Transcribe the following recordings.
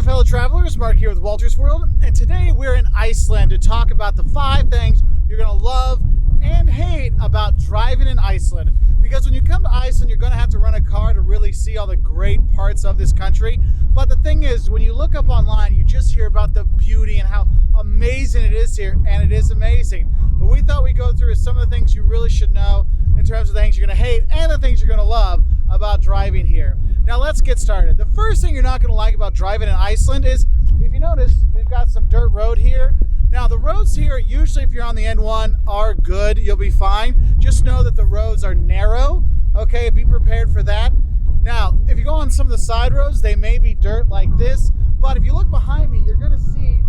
there, fellow travelers. Mark here with Wolters World, and today we're in Iceland to talk about the 5 things you're going to love and hate about driving in Iceland. Because when you come to Iceland, you're going to have to rent a car to really see all the great parts of this country. But the thing is, when you look up online, you just hear about the beauty and how amazing it is here, and it is amazing. But we thought we'd go through some of the things you really should know in terms of the things you're going to hate and the things you're going to love about driving here. Now let's get started. The first thing you're not going to like about driving in Iceland is, if you notice, we've got some dirt road here. Now the roads here, usually if you're on the N1, are good. You'll be fine. Just know that the roads are narrow. Okay, be prepared for that. Now, if you go on some of the side roads, they may be dirt like this. But if you look behind me, you're going to see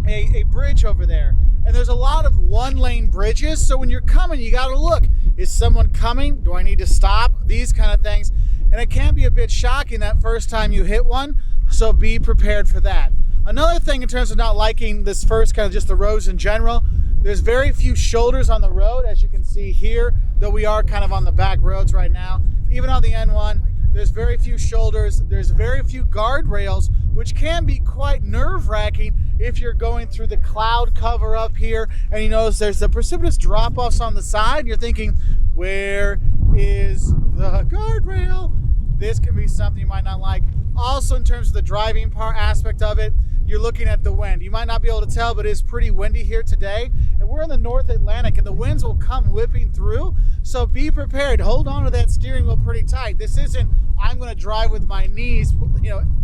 a bridge over there. And there's a lot of one-lane bridges. So when you're coming, you got to look. Is someone coming? Do I need to stop? These kind of things. And it can be a bit shocking that first time you hit one, so be prepared for that. Another thing in terms of not liking this first, kind of just the roads in general, there's very few shoulders on the road, as you can see here, though we are kind of on the back roads right now. Even on the N1, there's very few shoulders, there's very few guardrails, which can be quite nerve-wracking if you're going through the cloud cover up here, and you notice there's the precipitous drop-offs on the side, and you're thinking, where is the guardrail? This can be something you might not like. Also, in terms of the driving part aspect of it, you're looking at the wind. You might not be able to tell, but it's pretty windy here today. And we're in the North Atlantic, and the winds will come whipping through. So be prepared. Hold on to that steering wheel pretty tight. This isn't, I'm going to drive with my knees,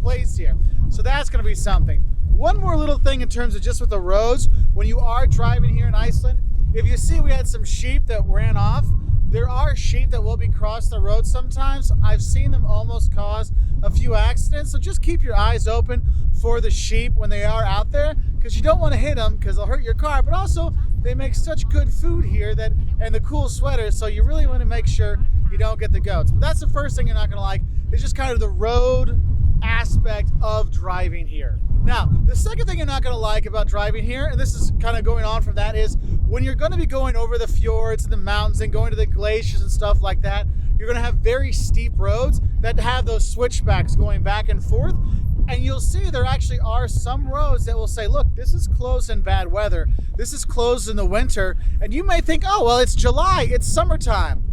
placed here. So that's going to be something. One more little thing in terms of just with the roads, when you are driving here in Iceland, if you see we had some sheep that ran off, there are sheep that will be crossing the road sometimes. I've seen them almost cause a few accidents. So just keep your eyes open for the sheep when they are out there, because you don't want to hit them because they'll hurt your car. But also they make such good food here and the cool sweaters. So you really want to make sure you don't get the goats. But that's the first thing you're not going to like. It's just kind of the road aspect of driving here. Now, the second thing you're not going to like about driving here, and this is kind of going on from that, is when you're going to be going over the fjords and the mountains and going to the glaciers and stuff like that, you're going to have very steep roads that have those switchbacks going back and forth. And you'll see there actually are some roads that will say, look, this is closed in bad weather. This is closed in the winter. And you may think, oh, well, it's July. It's summertime.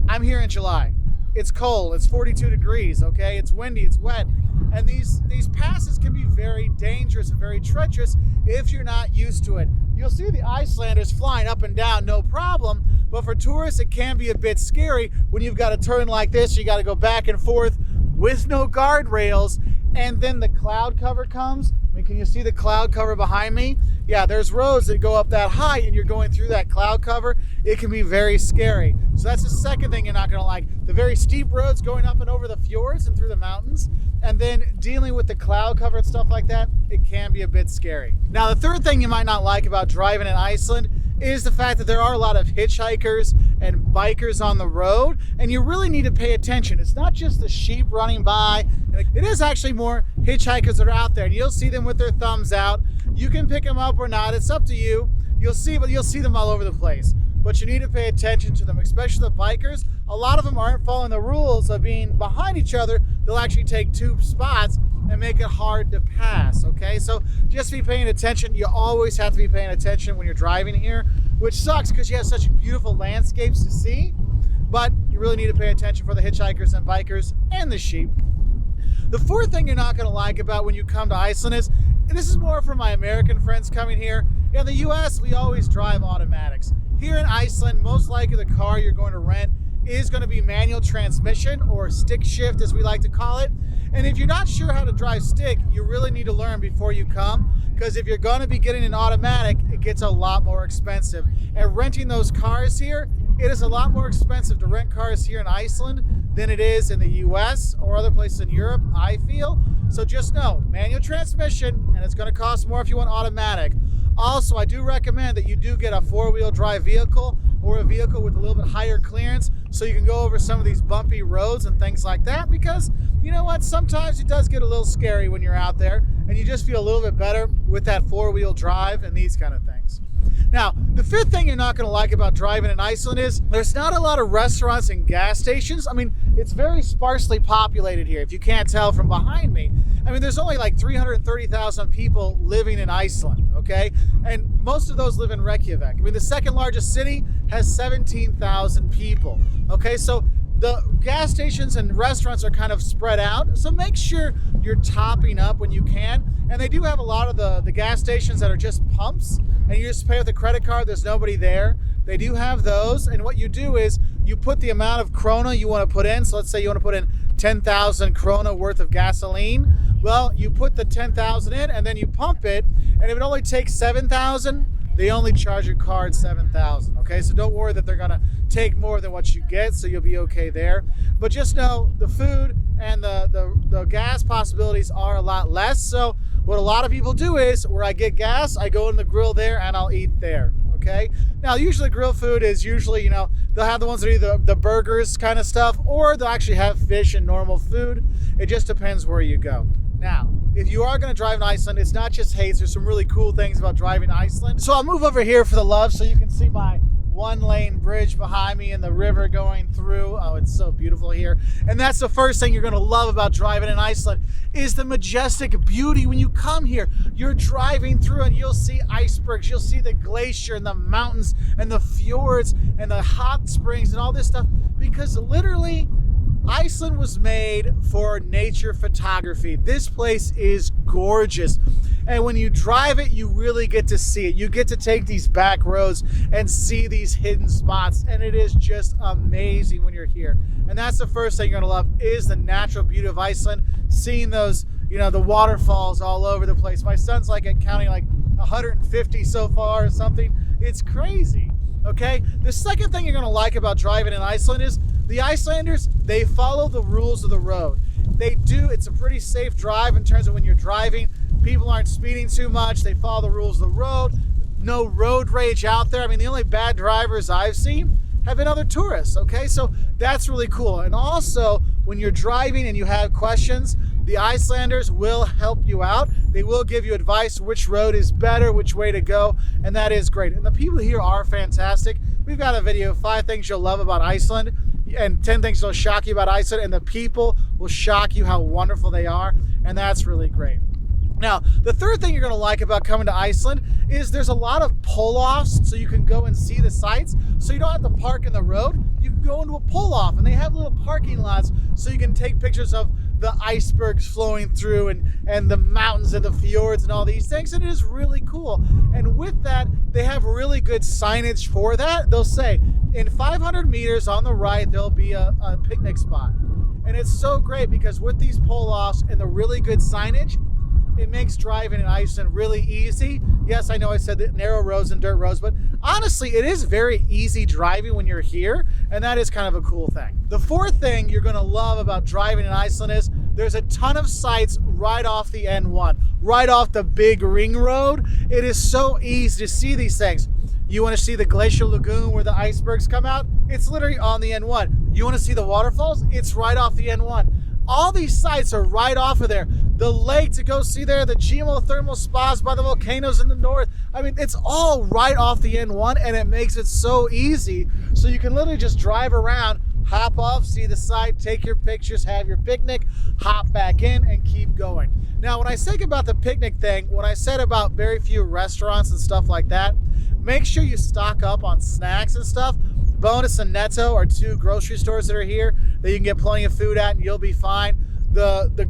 I'm here in July. It's cold. It's 42 degrees, okay? It's windy. It's wet. And these passes can be very dangerous and very treacherous if you're not used to it. You'll see the Icelanders flying up and down, no problem. But for tourists, it can be a bit scary when you've got to turn like this. You got to go back and forth with no guardrails. And then the cloud cover comes. I mean, can you see the cloud cover behind me? Yeah, there's roads that go up that high and you're going through that cloud cover. It can be very scary. So that's the second thing you're not going to like. The very steep roads going up and over the fjords and through the mountains. And then dealing with the cloud cover and stuff like that, it can be a bit scary. Now, the third thing you might not like about driving in Iceland is the fact that there are a lot of hitchhikers and bikers on the road, and you really need to pay attention. It's not just the sheep running by. It is actually more hitchhikers that are out there, and you'll see them with their thumbs out. You can pick them up or not. It's up to you. You'll see them all over the place. But you need to pay attention to them, especially the bikers. A lot of them aren't following the rules of being behind each other. They'll actually take 2 spots and make it hard to pass, okay? So just be paying attention. You always have to be paying attention when you're driving here, which sucks because you have such beautiful landscapes to see, but you really need to pay attention for the hitchhikers and bikers and the sheep. The fourth thing you're not going to like about when you come to Iceland is, and this is more for my American friends coming here, in the US, we always drive automatics. Here in Iceland, most likely the car you're going to rent is going to be manual transmission, or stick shift as we like to call it. And if you're not sure how to drive stick, you really need to learn before you come, because if you're going to be getting an automatic, it gets a lot more expensive. And renting those cars here, it is a lot more expensive to rent cars here in Iceland than it is in the US or other places in Europe, I feel. So just know, manual transmission, and it's going to cost more if you want automatic. Also, I do recommend that you do get a 4-wheel drive vehicle or a vehicle with a little bit higher clearance so you can go over some of these bumpy roads and things like that, because you know what, sometimes it does get a little scary when you're out there and you just feel a little bit better with that 4-wheel drive and these kind of things. Now, the fifth thing you're not going to like about driving in Iceland is there's not a lot of restaurants and gas stations. I mean, it's very sparsely populated here, if you can't tell from behind me. I mean, there's only like 330,000 people living in Iceland, okay? And most of those live in Reykjavik. I mean, the second largest city has 17,000 people, okay? So the gas stations and restaurants are kind of spread out, so make sure you're topping up when you can. And they do have a lot of the gas stations that are just pumps, and you just pay with a credit card, there's nobody there. They do have those, and what you do is you put the amount of krona you want to put in. So let's say you want to put in 10,000 krona worth of gasoline. Well, you put the 10,000 in, and then you pump it, and if it only takes 7,000, they only charge your card 7,000, okay? So don't worry that they're gonna take more than what you get, so you'll be okay there. But just know the food and the gas possibilities are a lot less. So what a lot of people do is, where I get gas, I go in the grill there and I'll eat there, okay? Now, usually grill food is usually, they'll have the ones that are either the burgers kind of stuff, or they'll actually have fish and normal food. It just depends where you go. Now, if you are going to drive in Iceland, it's not just haze. There's some really cool things about driving Iceland. So I'll move over here for the love so you can see my one-lane bridge behind me and the river going through. Oh, it's so beautiful here. And that's the first thing you're going to love about driving in Iceland is the majestic beauty. When you come here, you're driving through and you'll see icebergs. You'll see the glacier and the mountains and the fjords and the hot springs and all this stuff, because literally Iceland was made for nature photography. This place is gorgeous. And when you drive it, you really get to see it. You get to take these back roads and see these hidden spots. And it is just amazing when you're here. And that's the first thing you're gonna love is the natural beauty of Iceland. Seeing those, the waterfalls all over the place. My son's like counting like 150 so far or something. It's crazy, okay? The second thing you're gonna like about driving in Iceland is the Icelanders, they follow the rules of the road. They do, it's a pretty safe drive in terms of when you're driving. People aren't speeding too much. They follow the rules of the road. No road rage out there. I mean, the only bad drivers I've seen have been other tourists, okay? So that's really cool. And also, when you're driving and you have questions, the Icelanders will help you out. They will give you advice which road is better, which way to go, and that is great. And the people here are fantastic. We've got a video, 5 things you'll love about Iceland, and 10 things that'll shock you about Iceland, and the people will shock you how wonderful they are, and that's really great. Now, the third thing you're going to like about coming to Iceland is there's a lot of pull-offs, so you can go and see the sights. So you don't have to park in the road. You can go into a pull-off, and they have little parking lots so you can take pictures of the icebergs flowing through and the mountains and the fjords and all these things. And it is really cool. And with that, they have really good signage for that. They'll say, in 500 meters on the right, there'll be a picnic spot. And it's so great because with these pull-offs and the really good signage, it makes driving in Iceland really easy. Yes, I know I said that narrow roads and dirt roads, but honestly, it is very easy driving when you're here, and that is kind of a cool thing. The fourth thing you're gonna love about driving in Iceland is there's a ton of sights right off the N1, right off the big ring road. It is so easy to see these things. You wanna see the glacial lagoon where the icebergs come out? It's literally on the N1. You wanna see the waterfalls? It's right off the N1. All these sites are right off of there. The lake to go see there, the geothermal spas by the volcanoes in the north. I mean, it's all right off the N1, and it makes it so easy. So you can literally just drive around, hop off, see the site, take your pictures, have your picnic, hop back in, and keep going. Now, when I say about the picnic thing, when I said about very few restaurants and stuff like that, make sure you stock up on snacks and stuff. Bonus and Netto are 2 grocery stores that are here that you can get plenty of food at and you'll be fine.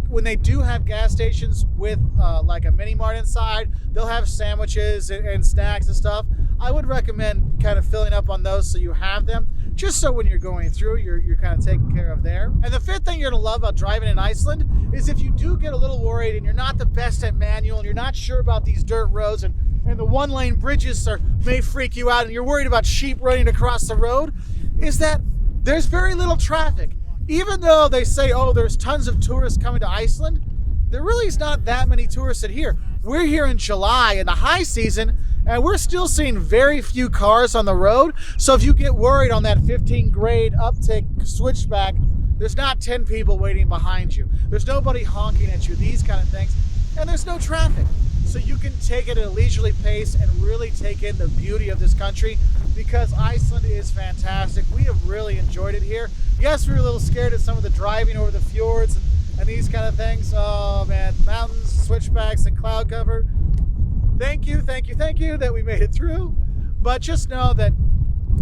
When they do have gas stations with like a mini mart inside, they'll have sandwiches and snacks and stuff. I would recommend kind of filling up on those so you have them, just so when you're going through, you're kind of taken care of there. And the fifth thing you're gonna love about driving in Iceland is if you do get a little worried and you're not the best at manual and you're not sure about these dirt roads and the one-lane bridges may freak you out and you're worried about sheep running across the road, is that there's very little traffic. Even though they say, oh, there's tons of tourists coming to Iceland, there really is not that many tourists in here. We're here in July in the high season, and we're still seeing very few cars on the road. So if you get worried on that 15 grade uptick switchback, there's not 10 people waiting behind you. There's nobody honking at you, these kind of things, and there's no traffic. So you can take it at a leisurely pace and really take in the beauty of this country, because Iceland is fantastic. We have really enjoyed it here. Yes, we were a little scared at some of the driving over the fjords and these kind of things. Oh man, mountains, switchbacks, and cloud cover. Thank you that we made it through. But just know that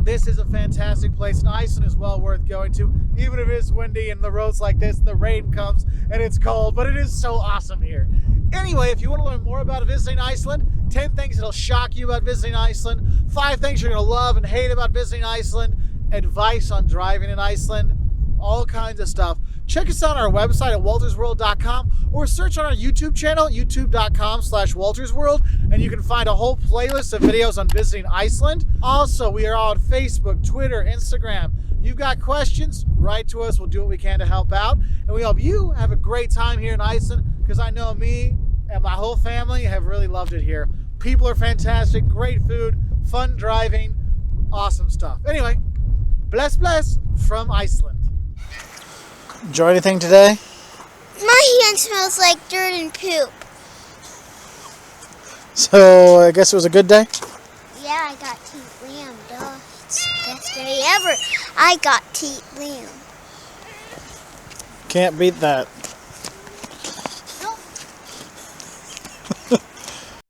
this is a fantastic place, and Iceland is well worth going to, even if it is windy and the roads like this, and the rain comes and it's cold, but it is so awesome here. Anyway, if you want to learn more about visiting Iceland, 10 things that'll shock you about visiting Iceland, 5 things you're going to love and hate about visiting Iceland, advice on driving in Iceland, all kinds of stuff. Check us out on our website at woltersworld.com or search on our YouTube channel, youtube.com/woltersworld, and you can find a whole playlist of videos on visiting Iceland. Also, we are on Facebook, Twitter, Instagram. You've got questions, write to us. We'll do what we can to help out. And we hope you have a great time here in Iceland, because I know me and my whole family have really loved it here. People are fantastic, great food, fun driving, awesome stuff. Anyway, bless from Iceland. Enjoy anything today? My hand smells like dirt and poop. So I guess it was a good day? Yeah, I got to eat lamb, duh. It's the best day ever. I got to eat lamb. Can't beat that.